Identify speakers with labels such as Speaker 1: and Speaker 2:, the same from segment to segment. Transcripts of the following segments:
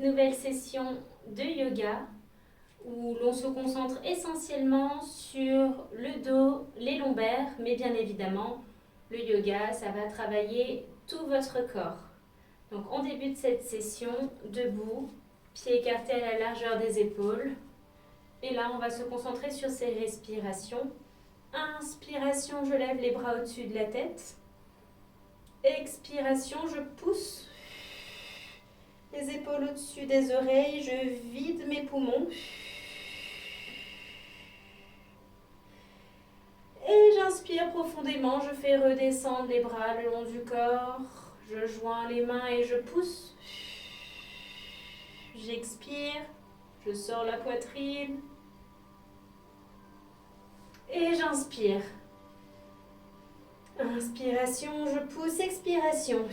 Speaker 1: nouvelle session de yoga où l'on se concentre essentiellement sur le dos, les lombaires, mais bien évidemment, le yoga, ça va travailler tout votre corps. Donc on débute cette session debout, pieds écartés à la largeur des épaules. Et là, on va se concentrer sur ces respirations. Inspiration, je lève les bras au-dessus de la tête. Expiration, je pousse les épaules au-dessus des oreilles, je vide mes poumons. Et j'inspire profondément, je fais redescendre les bras le long du corps. Je joins les mains et je pousse. J'expire, je sors la poitrine. Et j'inspire. Inspiration, je pousse, expiration.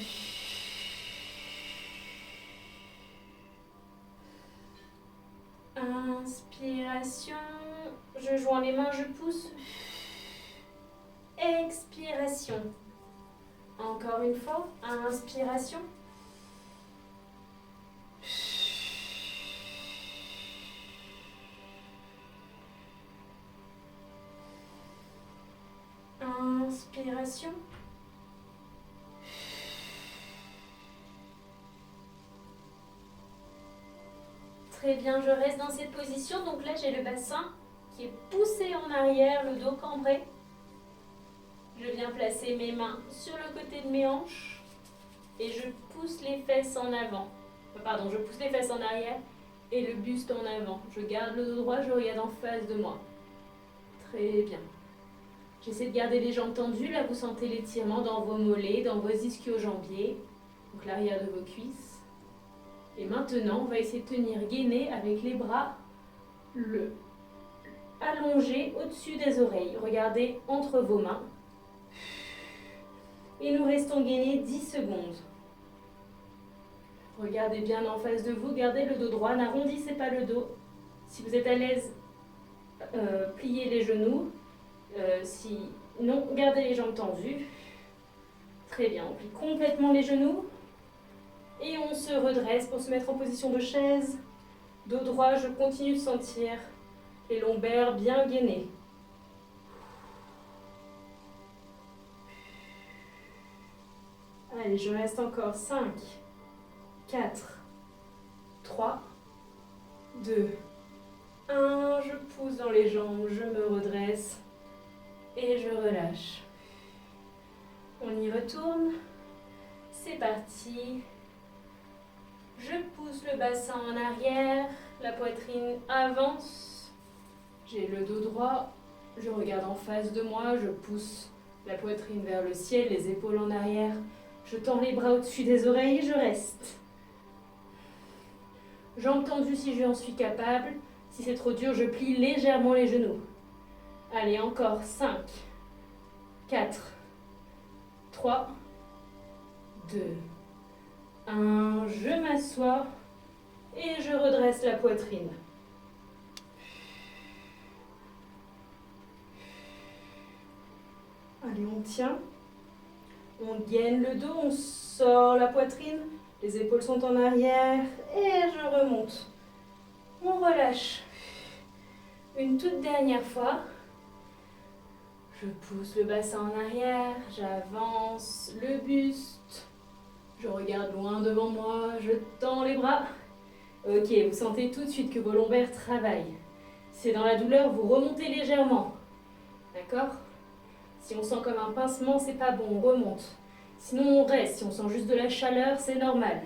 Speaker 1: Inspiration, je joins les mains, je pousse. Expiration. Encore une fois, inspiration. Inspiration. Très bien, je reste dans cette position. Donc là, j'ai le bassin qui est poussé en arrière, le dos cambré. Je viens placer mes mains sur le côté de mes hanches et je pousse les fesses en avant. Pardon, je pousse les fesses en arrière et le buste en avant. Je garde le dos droit, je regarde en face de moi. Très bien. J'essaie de garder les jambes tendues. Là, vous sentez l'étirement dans vos mollets, dans vos ischio-jambiers, donc l'arrière de vos cuisses. Et maintenant, on va essayer de tenir gainé avec les bras allongés au-dessus des oreilles. Regardez entre vos mains. Et nous restons gainés 10 secondes. Regardez bien en face de vous, gardez le dos droit, n'arrondissez pas le dos. Si vous êtes à l'aise, pliez les genoux. Sinon, gardez les jambes tendues. Très bien, on plie complètement les genoux. Et on se redresse pour se mettre en position de chaise. Dos droit, je continue de sentir les lombaires bien gainés. Allez, je reste encore 5, 4, 3, 2, 1. Je pousse dans les jambes, je me redresse et je relâche. On y retourne. C'est parti. Je pousse le bassin en arrière, la poitrine avance. J'ai le dos droit, je regarde en face de moi, je pousse la poitrine vers le ciel, les épaules en arrière. Je tends les bras au-dessus des oreilles et je reste. Jambes tendues si j'en suis capable. Si c'est trop dur, je plie légèrement les genoux. Allez, encore 5, 4, 3, 2, 1. Je m'assois et je redresse la poitrine. Allez, on tient. On gaine le dos, on sort la poitrine, les épaules sont en arrière et je remonte. On relâche. Une toute dernière fois. Je pousse le bassin en arrière, j'avance le buste. Je regarde loin devant moi, je tends les bras. Ok, vous sentez tout de suite que vos lombaires travaillent. Si c'est dans la douleur, vous remontez légèrement. D'accord ? Si on sent comme un pincement, c'est pas bon, on remonte. Sinon on reste, si on sent juste de la chaleur, c'est normal.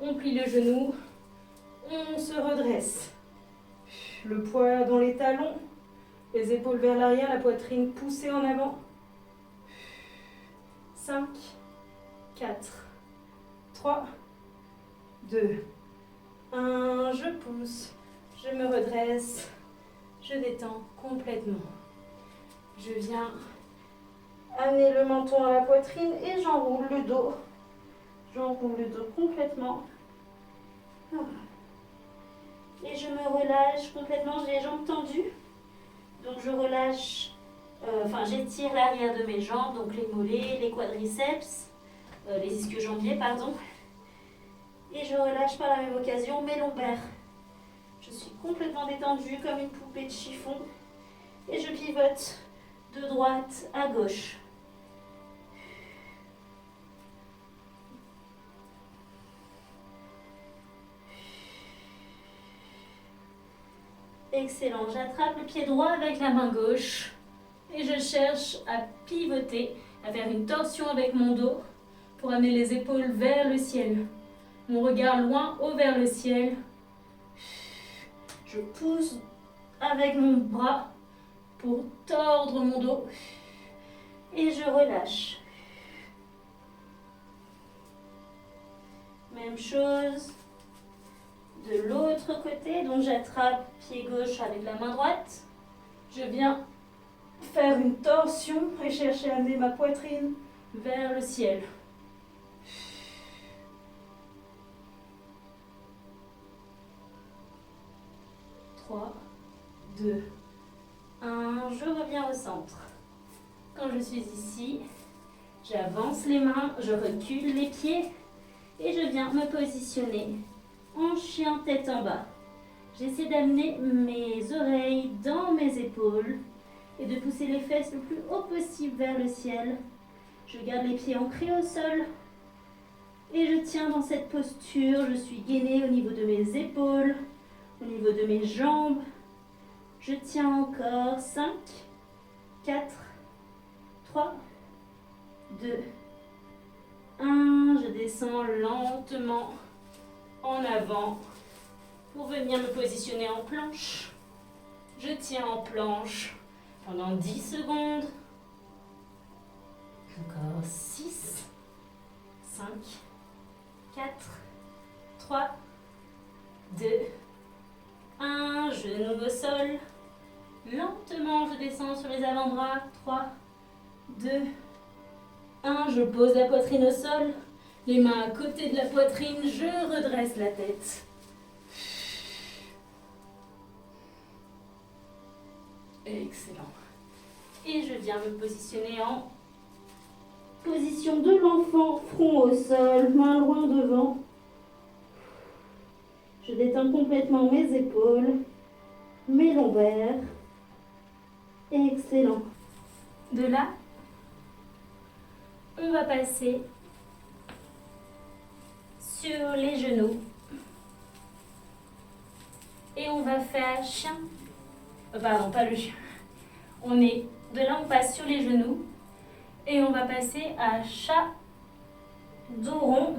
Speaker 1: On plie le genou, on se redresse. Le poids dans les talons, les épaules vers l'arrière, la poitrine poussée en avant. 5, 4, 3, 2, 1. Je pousse, je me redresse, je détends complètement. Je viens amener le menton à la poitrine et j'enroule le dos. J'enroule le dos complètement. Et je me relâche complètement, j'ai les jambes tendues. Donc je relâche, j'étire l'arrière de mes jambes, donc les mollets, les quadriceps, les ischio-jambiers, pardon.
Speaker 2: Et je relâche par la même occasion mes lombaires. Je suis complètement détendue comme une poupée de chiffon. Et je pivote de droite à gauche. Excellent. J'attrape le pied droit avec la main gauche. Et je cherche à pivoter, à faire une torsion avec mon dos pour amener les épaules vers le ciel. Mon regard loin, haut vers le ciel. Je pousse avec mon bras pour tordre mon dos. Et je relâche. Même chose de l'autre côté. Donc j'attrape pied gauche avec la main droite. Je viens faire une torsion et chercher à amener ma poitrine vers le ciel. 3, 2, 1. Je reviens au centre. Quand je suis ici, j'avance les mains, je recule les pieds et je viens me positionner en chien tête en bas. J'essaie d'amener mes oreilles dans mes épaules et de pousser les fesses le plus haut possible vers le ciel. Je garde les pieds ancrés au sol et je tiens dans cette posture. Je suis gainée au niveau de mes épaules, au niveau de mes jambes. Je tiens encore 5, 4, 3, 2, 1. Je descends lentement en avant pour venir me positionner en planche. Je tiens en planche pendant 10 secondes. Encore 6, 5, 4, 3, 2, 1. Genou au sol. Lentement, je descends sur les avant-bras. 3, 2, 1. Je pose la poitrine au sol. Les mains à côté de la poitrine. Je redresse la tête. Excellent. Et je viens me positionner en position de l'enfant, front au sol, main loin devant. Je détends complètement mes épaules, mes lombaires. Excellent. De là, on va passer sur les genoux. Et on va faire chien. Pardon, pas le chien. De là, on passe sur les genoux. Et on va passer à chat, dos rond,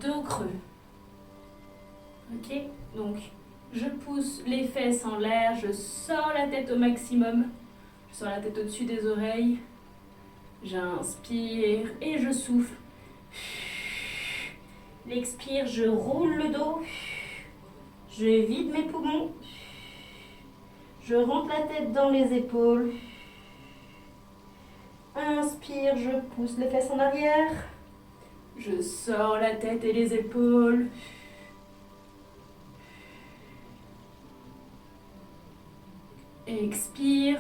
Speaker 2: dos creux. Ok? Donc, je pousse les fesses en l'air, je sors la tête au maximum. Je sors la tête au-dessus des oreilles. J'inspire et je souffle. L'expire, je roule le dos. Je vide mes poumons. Je rentre la tête dans les épaules. Inspire, je pousse les fesses en arrière. Je sors la tête et les épaules. Expire.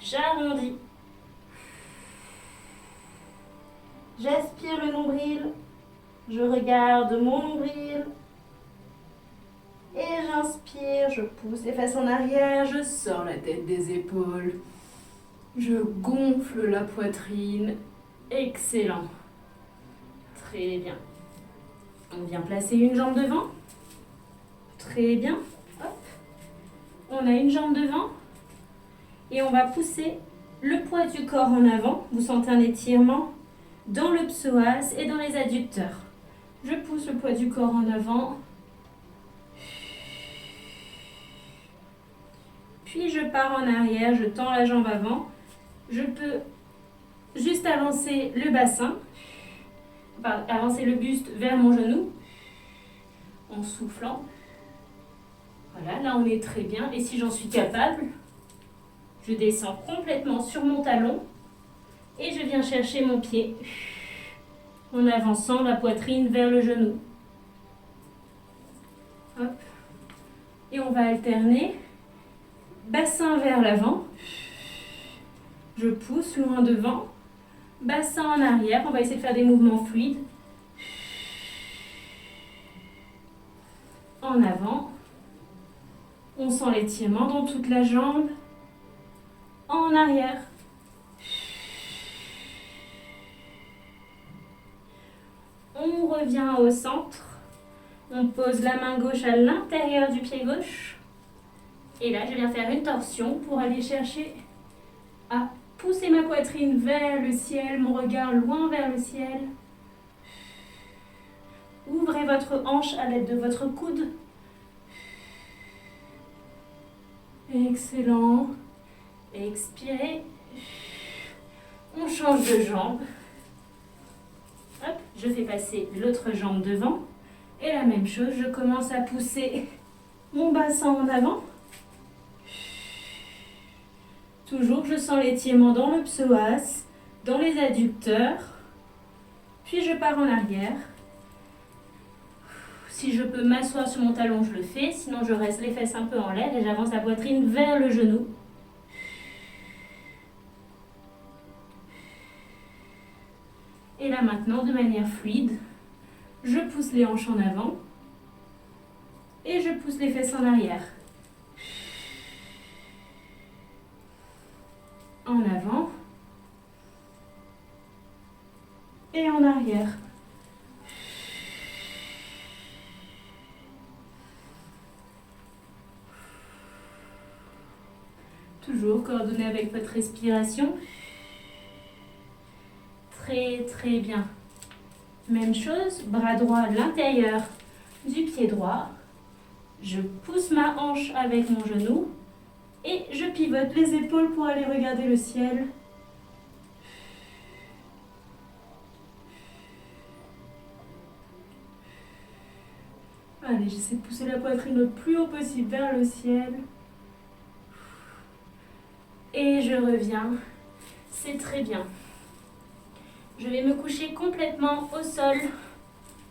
Speaker 2: J'arrondis. J'aspire le nombril. Je regarde mon nombril. Et j'inspire, je pousse les fesses en arrière, je sors la tête des épaules. Je gonfle la poitrine. Excellent. Très bien. On vient placer une jambe devant. Très bien. Hop. On a une jambe devant. Et on va pousser le poids du corps en avant. Vous sentez un étirement dans le psoas et dans les adducteurs. Je pousse le poids du corps en avant. Puis je pars en arrière, je tends la jambe avant. Je peux juste avancer le bassin, avancer le buste vers mon genou en soufflant. Voilà, là on est très bien. Et si j'en suis capable, je descends complètement sur mon talon et je viens chercher mon pied en avançant la poitrine vers le genou. Hop. Et on va alterner. Bassin vers l'avant. Je pousse loin devant. Bassin en arrière. On va essayer de faire des mouvements fluides. En avant. On sent l'étirement dans toute la jambe. En arrière. On revient au centre. On pose la main gauche à l'intérieur du pied gauche. Et là, je viens faire une torsion pour aller chercher à pousser ma poitrine vers le ciel, mon regard loin vers le ciel. Ouvrez votre hanche à l'aide de votre coude. Excellent. Expirez. On change de jambe. Hop, je fais passer l'autre jambe devant. Et la même chose, je commence à pousser mon bassin en avant. Toujours, je sens l'étirement dans le psoas, dans les adducteurs. Puis je pars en arrière. Si je peux m'asseoir sur mon talon, je le fais. Sinon, je reste les fesses un peu en l'air et j'avance la poitrine vers le genou. Et là maintenant, de manière fluide, je pousse les hanches en avant et je pousse les fesses en arrière. En avant et en arrière. Toujours coordonné avec votre respiration. Très très bien. Même chose, bras droit à l'intérieur du pied droit. Je pousse ma hanche avec mon genou et je pivote les épaules pour aller regarder le ciel. Allez, j'essaie de pousser la poitrine le plus haut possible vers le ciel. Et je reviens. C'est très bien. Je vais me coucher complètement au sol,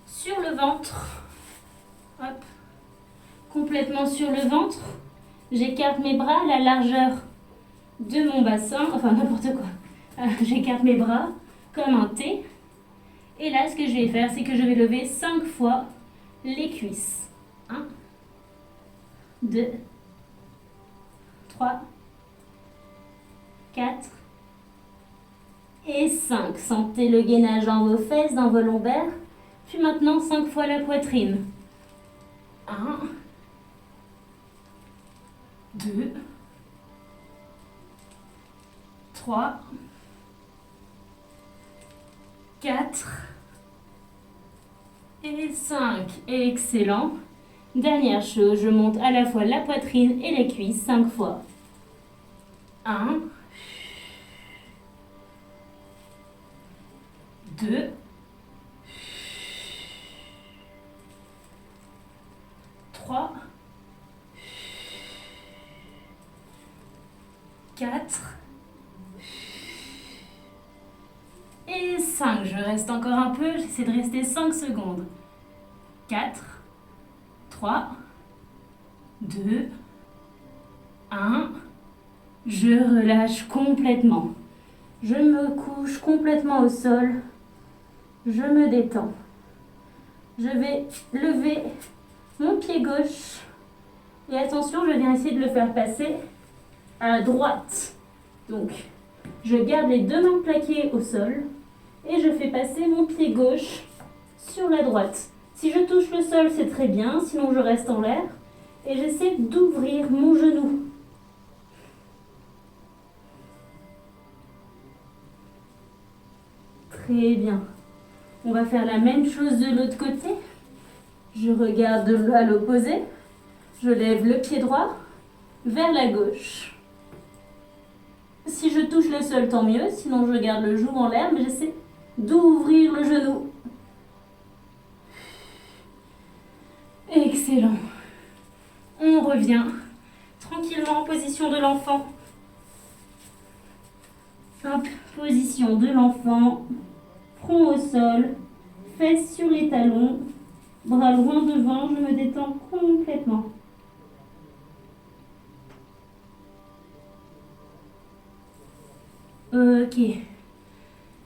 Speaker 2: sur le ventre. Hop. Complètement sur le ventre. J'écarte mes bras à la largeur de mon bassin. Enfin, n'importe quoi. J'écarte mes bras comme un T. Et là, ce que je vais faire, c'est que je vais lever 5 fois les cuisses. 1, 2, 3, 4 et 5. Sentez le gainage dans vos fesses, dans vos lombaires. Puis maintenant, 5 fois la poitrine. 1, 2, 3, 4 et 5. Excellent. Dernière chose, je monte à la fois la poitrine et les cuisses 5 fois. 1, 2, 3, 4 et 5. Je reste encore un peu, j'essaie de rester 5 secondes. 4, 3, 2, 1. Je relâche complètement. Je me couche complètement au sol. Je me détends. Je vais lever mon pied gauche. Et attention, je viens essayer de le faire passer à droite. Donc, je garde les deux mains plaquées au sol et je fais passer mon pied gauche sur la droite. Si je touche le sol, c'est très bien, sinon je reste en l'air et j'essaie d'ouvrir mon genou. Très bien. On va faire la même chose de l'autre côté. Je regarde à l'opposé. Je lève le pied droit vers la gauche. Si je touche le sol, tant mieux. Sinon, je garde le genou en l'air, mais j'essaie d'ouvrir le genou. Excellent. On revient tranquillement en position de l'enfant. Hop, position de l'enfant. Front au sol, fesses sur les talons, bras loin devant, je me détends complètement. Ok,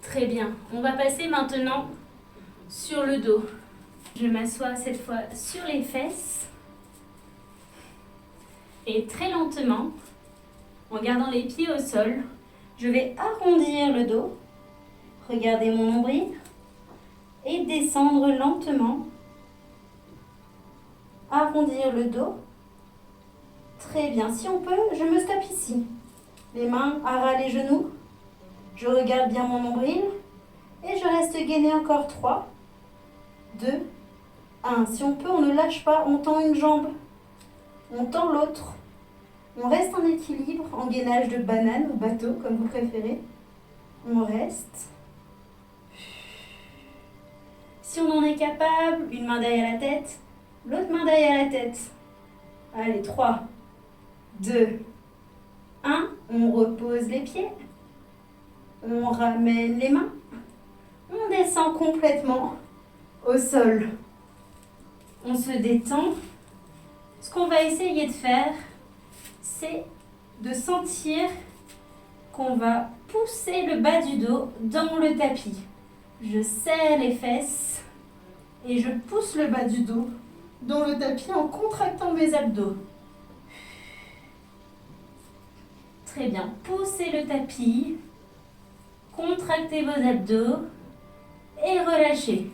Speaker 2: très bien. On va passer maintenant sur le dos. Je m'assois cette fois sur les fesses. Et très lentement, en gardant les pieds au sol, je vais arrondir le dos, regarder mon nombril et descendre lentement. Arrondir le dos. Très bien. Si on peut, je me stoppe ici. Les mains à ras les genoux. Je regarde bien mon nombril. Et je reste gainée encore 3, 2, 1. Si on peut, on ne lâche pas. On tend une jambe. On tend l'autre. On reste en équilibre, en gainage de banane ou bateau, comme vous préférez. On reste. Si on en est capable, une main derrière la tête, l'autre main derrière la tête. Allez, 3, 2, 1. On repose les pieds. On ramène les mains. On descend complètement au sol. On se détend. Ce qu'on va essayer de faire, c'est de sentir qu'on va pousser le bas du dos dans le tapis. Je serre les fesses et je pousse le bas du dos dans le tapis en contractant mes abdos. Très bien. Poussez le tapis, contractez vos abdos et relâchez.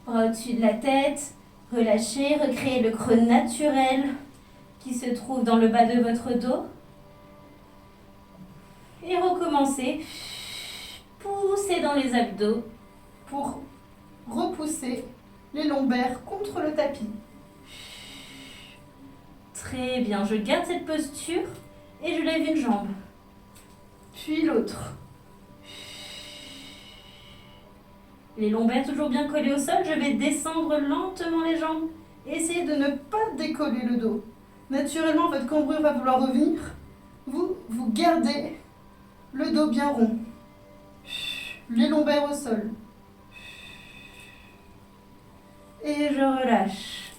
Speaker 2: Bras au-dessus de la tête, relâchez, recréez le creux naturel qui se trouve dans le bas de votre dos. Et recommencez. Poussez dans les abdos pour repousser les lombaires contre le tapis. Très bien, je garde cette posture et je lève une jambe. Puis l'autre. Les lombaires toujours bien collés au sol, je vais descendre lentement les jambes. Essayez de ne pas décoller le dos. Naturellement, votre cambrure va vouloir revenir. Vous gardez le dos bien rond. Les lombaires au sol. Et je relâche.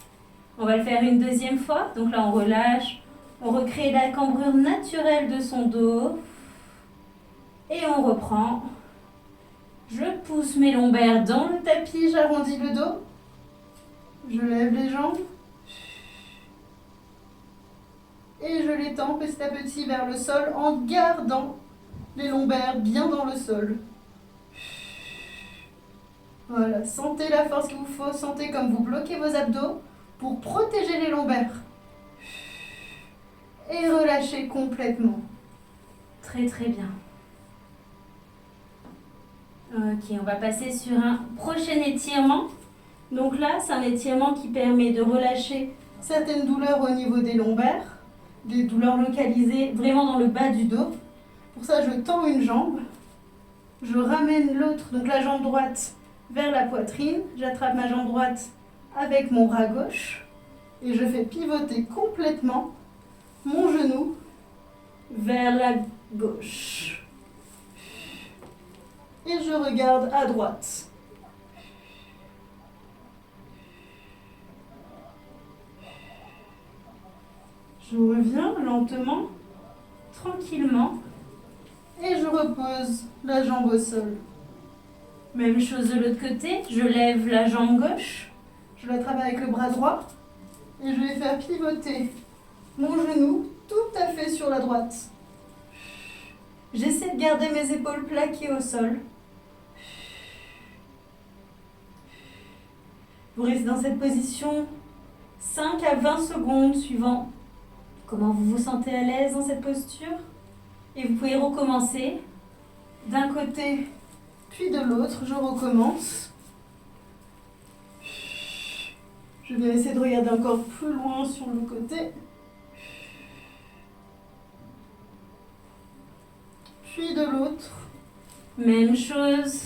Speaker 2: On va le faire une deuxième fois. Donc là, on relâche. On recrée la cambrure naturelle de son dos. Et on reprend. Je pousse mes lombaires dans le tapis, j'arrondis le dos. Je lève les jambes. Et je les tends petit à petit vers le sol en gardant les lombaires bien dans le sol. Voilà, sentez la force qu'il vous faut, sentez comme vous bloquez vos abdos pour protéger les lombaires. Et relâchez complètement. Très très bien. Ok, on va passer sur un prochain étirement. Donc là, c'est un étirement qui permet de relâcher certaines douleurs au niveau des lombaires, des douleurs localisées vraiment dans le bas du dos. Pour ça, je tends une jambe, je ramène l'autre, donc la jambe droite, vers la poitrine. J'attrape ma jambe droite avec mon bras gauche et je fais pivoter complètement mon genou vers la gauche. Et je regarde à droite. Je reviens lentement, tranquillement, et je repose la jambe au sol. Même chose de l'autre côté, je lève la jambe gauche, je l'attrape avec le bras droit, et je vais faire pivoter mon genou tout à fait sur la droite. J'essaie de garder mes épaules plaquées au sol. Vous restez dans cette position 5 à 20 secondes suivant comment vous vous sentez à l'aise dans cette posture. Et vous pouvez recommencer d'un côté puis de l'autre. Je recommence. Je vais essayer de regarder encore plus loin sur le côté. Puis de l'autre. Même chose.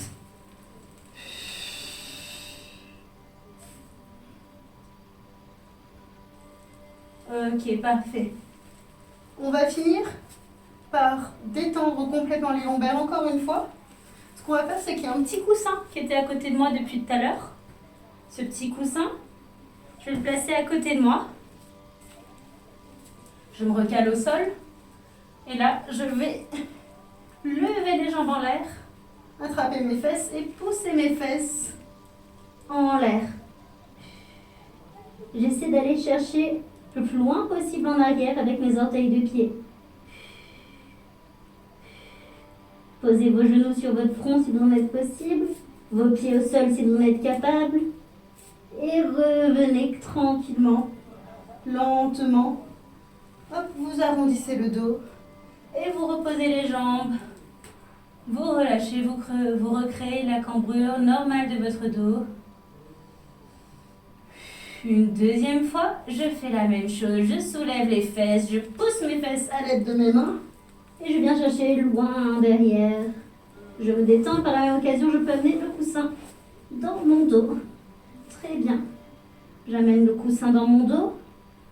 Speaker 2: Ok, parfait. On va finir par détendre complètement les lombaires encore une fois. Ce qu'on va faire, c'est qu'il y a un petit coussin qui était à côté de moi depuis tout à l'heure. Ce petit coussin, je vais le placer à côté de moi. Je me recale au sol. Et là, je vais lever les jambes en l'air, attraper mes fesses et pousser mes fesses en l'air. J'essaie d'aller chercher le plus loin possible en arrière avec mes orteils de pied. Posez vos genoux sur votre front si vous en êtes possible, vos pieds au sol si vous en êtes capable. Et revenez tranquillement, lentement. Hop, vous arrondissez le dos et vous reposez les jambes. Vous relâchez, vous recréez la cambrure normale de votre dos. Une deuxième fois, je fais la même chose. Je soulève les fesses, je pousse mes fesses à l'aide de mes mains et je viens chercher loin derrière. Je me détends, par la même occasion, je peux amener le coussin dans mon dos. Très bien. J'amène le coussin dans mon dos.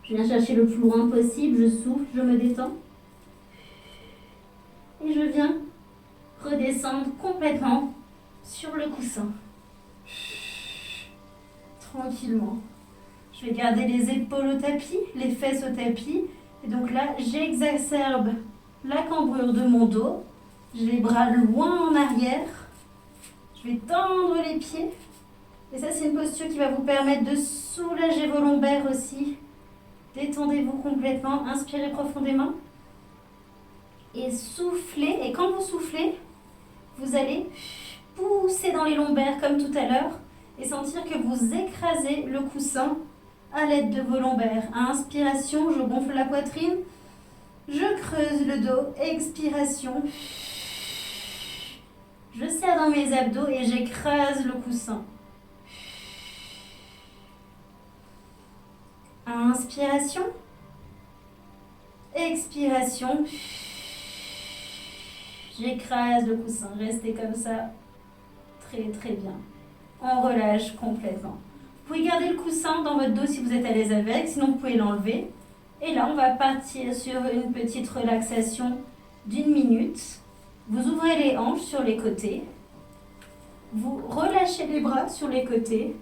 Speaker 2: Je viens chercher le plus loin possible, je souffle, je me détends. Et je viens redescendre complètement sur le coussin. Tranquillement. Je vais garder les épaules au tapis, les fesses au tapis. Et donc là, j'exacerbe la cambrure de mon dos. J'ai les bras loin en arrière. Je vais tendre les pieds. Et ça, c'est une posture qui va vous permettre de soulager vos lombaires aussi. Détendez-vous complètement. Inspirez profondément. Et soufflez. Et quand vous soufflez, vous allez pousser dans les lombaires comme tout à l'heure et sentir que vous écrasez le coussin à l'aide de vos lombaires. À inspiration, je gonfle la poitrine. Je creuse le dos. Expiration. Je serre dans mes abdos et j'écrase le coussin. Inspiration. Expiration. J'écrase le coussin. Restez comme ça. Très très bien. On relâche complètement. Vous pouvez garder le coussin dans votre dos si vous êtes à l'aise avec. Sinon, vous pouvez l'enlever. Et là, on va partir sur une petite relaxation d'1 minute. Vous ouvrez les hanches sur les côtés. Vous relâchez les bras sur les côtés.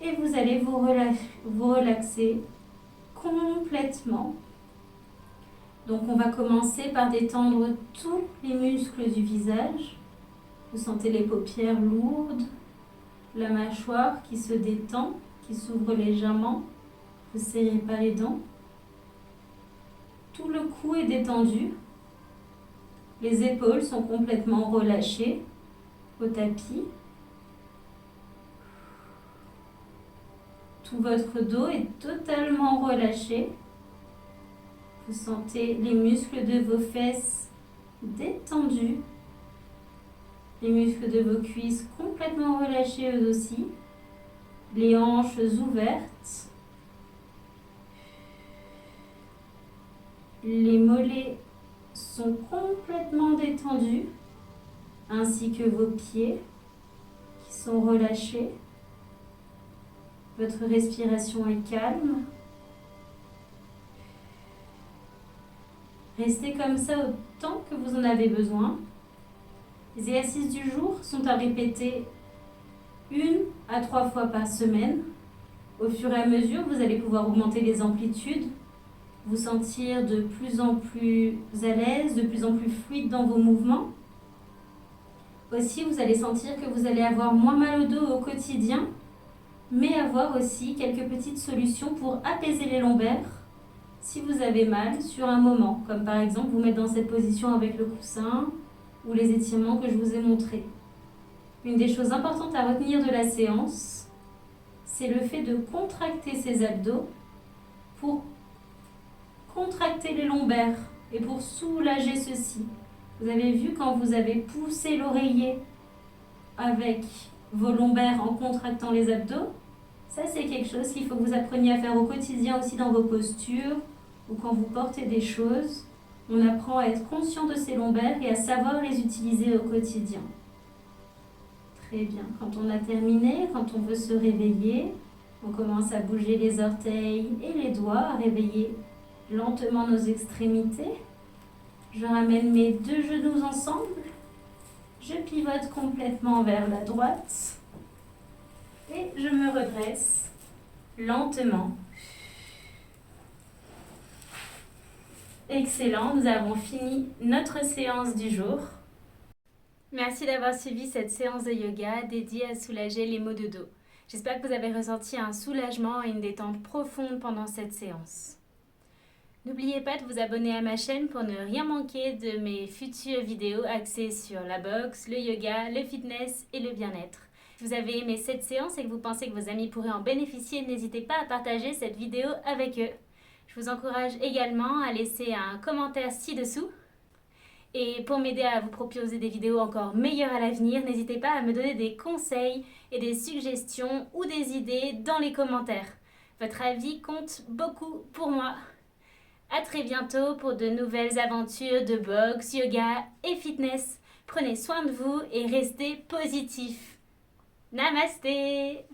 Speaker 2: Et vous allez vous relaxer complètement. Donc on va commencer par détendre tous les muscles du visage. Vous sentez les paupières lourdes, la mâchoire qui se détend, qui s'ouvre légèrement. Vous ne serrez pas les dents. Tout le cou est détendu. Les épaules sont complètement relâchées au tapis. Tout votre dos est totalement relâché. Vous sentez les muscles de vos fesses détendus. Les muscles de vos cuisses complètement relâchés eux aussi. Les hanches ouvertes. Les mollets sont complètement détendus, ainsi que vos pieds qui sont relâchés. Votre respiration est calme. Restez comme ça autant que vous en avez besoin. Les exercices du jour sont à répéter 1 à 3 fois par semaine. Au fur et à mesure, vous allez pouvoir augmenter les amplitudes, vous sentir de plus en plus à l'aise, de plus en plus fluide dans vos mouvements. Aussi, vous allez sentir que vous allez avoir moins mal au dos au quotidien, mais avoir aussi quelques petites solutions pour apaiser les lombaires si vous avez mal sur un moment, comme par exemple vous mettre dans cette position avec le coussin ou les étirements que je vous ai montrés. Une des choses importantes à retenir de la séance, c'est le fait de contracter ses abdos pour contracter les lombaires et pour soulager ceux-ci. Vous avez vu quand vous avez poussé l'oreiller avec vos lombaires en contractant les abdos? Ça, c'est quelque chose qu'il faut que vous appreniez à faire au quotidien aussi dans vos postures ou quand vous portez des choses. On apprend à être conscient de ses lombaires et à savoir les utiliser au quotidien. Très bien. Quand on a terminé, quand on veut se réveiller, on commence à bouger les orteils et les doigts, à réveiller lentement nos extrémités. Je ramène mes 2 genoux ensemble. Je pivote complètement vers la droite. Et je me redresse lentement. Excellent, nous avons fini notre séance du jour. Merci d'avoir suivi cette séance de yoga dédiée à soulager les maux de dos. J'espère que vous avez ressenti un soulagement et une détente profonde pendant cette séance. N'oubliez pas de vous abonner à ma chaîne pour ne rien manquer de mes futures vidéos axées sur la boxe, le yoga, le fitness et le bien-être. Si vous avez aimé cette séance et que vous pensez que vos amis pourraient en bénéficier, n'hésitez pas à partager cette vidéo avec eux. Je vous encourage également à laisser un commentaire ci-dessous. Et pour m'aider à vous proposer des vidéos encore meilleures à l'avenir, n'hésitez pas à me donner des conseils et des suggestions ou des idées dans les commentaires. Votre avis compte beaucoup pour moi. À très bientôt pour de nouvelles aventures de boxe, yoga et fitness. Prenez soin de vous et restez positifs. Namasté!